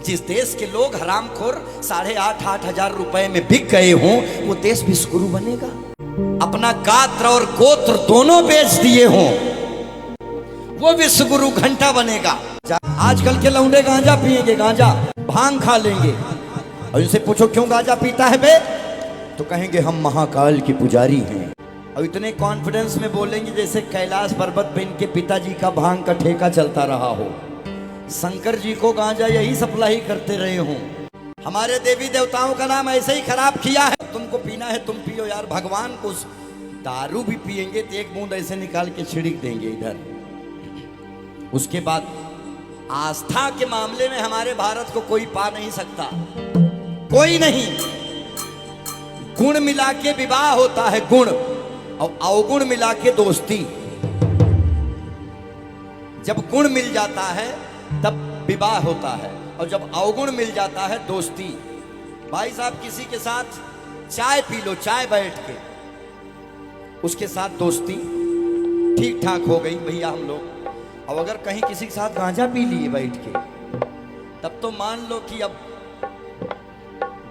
जिस देश के लोग हरामखोर 8,500 हजार रुपए में बिक गए हों, वो देश विश्वगुरु बनेगा। अपना गात्र और गोत्र दोनों बेच दिए हों, वो विश्वगुरु घंटा बनेगा। आजकल के लौंडे गांजा पिएंगे, गांजा भांग खा लेंगे, और इनसे पूछो क्यों गांजा पीता है बे, तो कहेंगे हम महाकाल के पुजारी हैं। और इतने कॉन्फिडेंस में बोलेंगे जैसे कैलाश पर्वत पे इनके पिताजी का भांग का ठेका चलता रहा हो। शंकर जी को गांजा यही सप्लाई करते रहे हों। हमारे देवी देवताओं का नाम ऐसे ही खराब किया है। तुमको पीना है तुम पियो यार, भगवान को दारू भी पिएंगे तो एक बूंद ऐसे निकाल के छिड़क देंगे इधर। उसके बाद आस्था के मामले में हमारे भारत को कोई पा नहीं सकता, कोई नहीं। गुण मिला के विवाह होता है, गुण, और अवगुण मिला के दोस्ती। जब गुण मिल जाता है तब विवाह होता है, और जब अवगुण मिल जाता है दोस्ती। भाई साहब किसी के साथ चाय पी लो, चाय बैठ के, उसके साथ दोस्ती ठीक ठाक हो गई भैया हम लोग। और अगर कहीं किसी के साथ गांजा पी लिए बैठ के, तब तो मान लो कि अब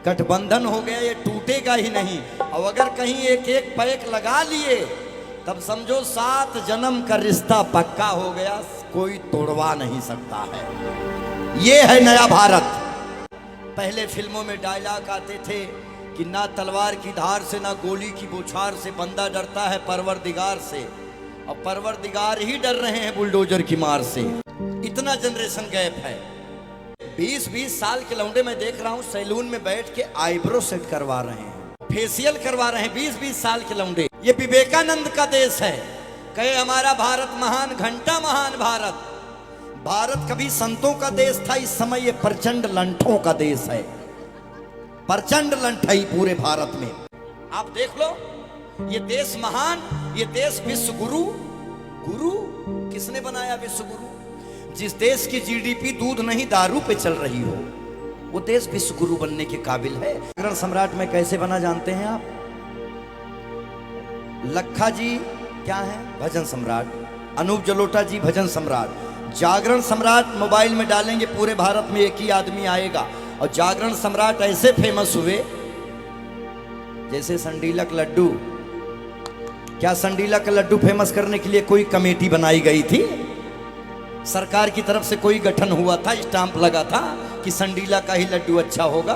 गठबंधन हो गया, ये टूटेगा ही नहीं। और अगर कहीं एक एक पैक लगा लिए, तब समझो 7 जन्म का रिश्ता पक्का हो गया, कोई तोड़वा नहीं सकता है। ये है नया भारत। पहले फिल्मों में डायलॉग आते थे कि ना तलवार की धार से ना गोली की बौछार से बंदा डरता है परवरदिगार से, और परवरदिगार ही डर रहे हैं बुलडोजर की मार से। इतना जनरेशन गैप है। 20-20 साल के लौंडे मैं देख रहा हूं सैलून में बैठ के आईब्रो सेट करवा रहे हैं, फेशियल करवा रहे हैं, 20-20 साल के लौंडे। ये विवेकानंद का देश है। कहे हमारा भारत महान, घंटा महान भारत। भारत कभी संतों का देश था, इस समय ये प्रचंड लंठों का देश है। प्रचंड लंठाई पूरे भारत में। आप देख लो, ये देश महान, ये देश विश्वगुरु। गुरु किसने बनाया विश्वगुरु? जिस देश की जीडीपी दूध नहीं दारू पे चल रही हो, वो देश विश्वगुरु बनने के काबिल है। जागरण सम्राट में कैसे बना जानते हैं आप? लखा जी क्या है? भजन सम्राट। अनूप जलोटा जी भजन सम्राट। जागरण सम्राट मोबाइल में डालेंगे, पूरे भारत में एक ही आदमी आएगा। और जागरण सम्राट ऐसे फेमस हुए जैसे संडीलक लड्डू। क्या संडीला का लड्डू फेमस करने के लिए कोई कमेटी बनाई गई थी? सरकार की तरफ से कोई गठन हुआ था, स्टांप लगा था कि संडीला का ही लड्डू अच्छा होगा?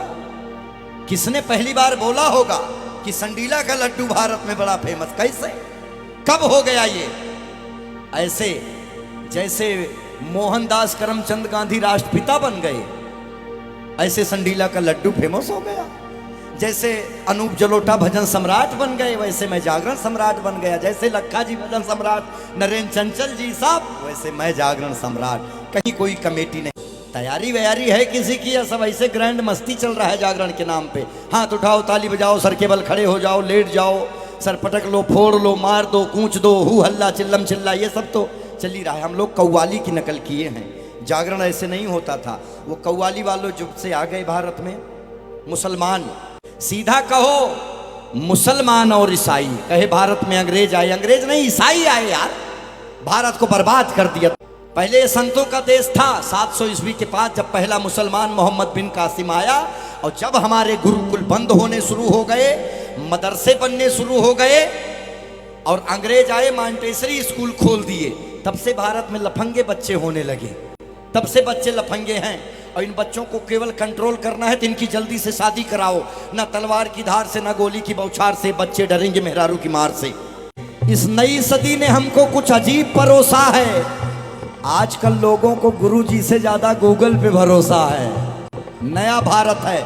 किसने पहली बार बोला होगा कि संडीला का लड्डू भारत में बड़ा फेमस? कैसे, कब हो गया ये? ऐसे जैसे मोहनदास करमचंद गांधी राष्ट्रपिता बन गए, ऐसे संडीला का लड्डू फेमस हो गया। जैसे अनूप जलोटा भजन सम्राट बन गए, वैसे मैं जागरण सम्राट बन गया। जैसे लखा जी भजन सम्राट, नरेंद्र चंचल जी साहब, वैसे मैं जागरण सम्राट। कहीं कोई कमेटी नहीं, तैयारी वैयारी है किसी की, या सब ऐसे ग्रैंड मस्ती चल रहा है जागरण के नाम पे? हाथ उठाओ, ताली बजाओ, सर के बल खड़े हो जाओ, लेट जाओ, सर पटक लो, फोड़ लो, मार दो, कूच दो, हु हल्ला चिल्लम चिल्ला, ये सब तो चल ही रहा है। हम लोग कव्वाली की नकल किए हैं। जागरण ऐसे नहीं होता था। वो कव्वाली वालों जब से आ गए भारत में, मुसलमान, सीधा कहो मुसलमान और ईसाई। कहे भारत में अंग्रेज आए, अंग्रेज नहीं ईसाई आए यार, भारत को बर्बाद कर दिया। पहले संतों का देश था। 700 ईस्वी के बाद जब पहला मुसलमान मोहम्मद बिन कासिम आया, और जब हमारे गुरुकुल बंद होने शुरू हो गए, मदरसे बनने शुरू हो गए, और अंग्रेज आए मॉन्टेसरी स्कूल खोल दिए, तब से भारत में लफंगे बच्चे होने लगे। तब से बच्चे लफंगे हैं, और इन बच्चों को केवल कंट्रोल करना है तो इनकी जल्दी से शादी कराओ। ना तलवार की धार से ना गोली की बौछार से बच्चे डरेंगे मेहरारू की मार से। इस नई सदी ने हमको कुछ अजीब परोसा है। आजकल लोगों को गुरुजी से ज्यादा गूगल पे भरोसा है। नया भारत है।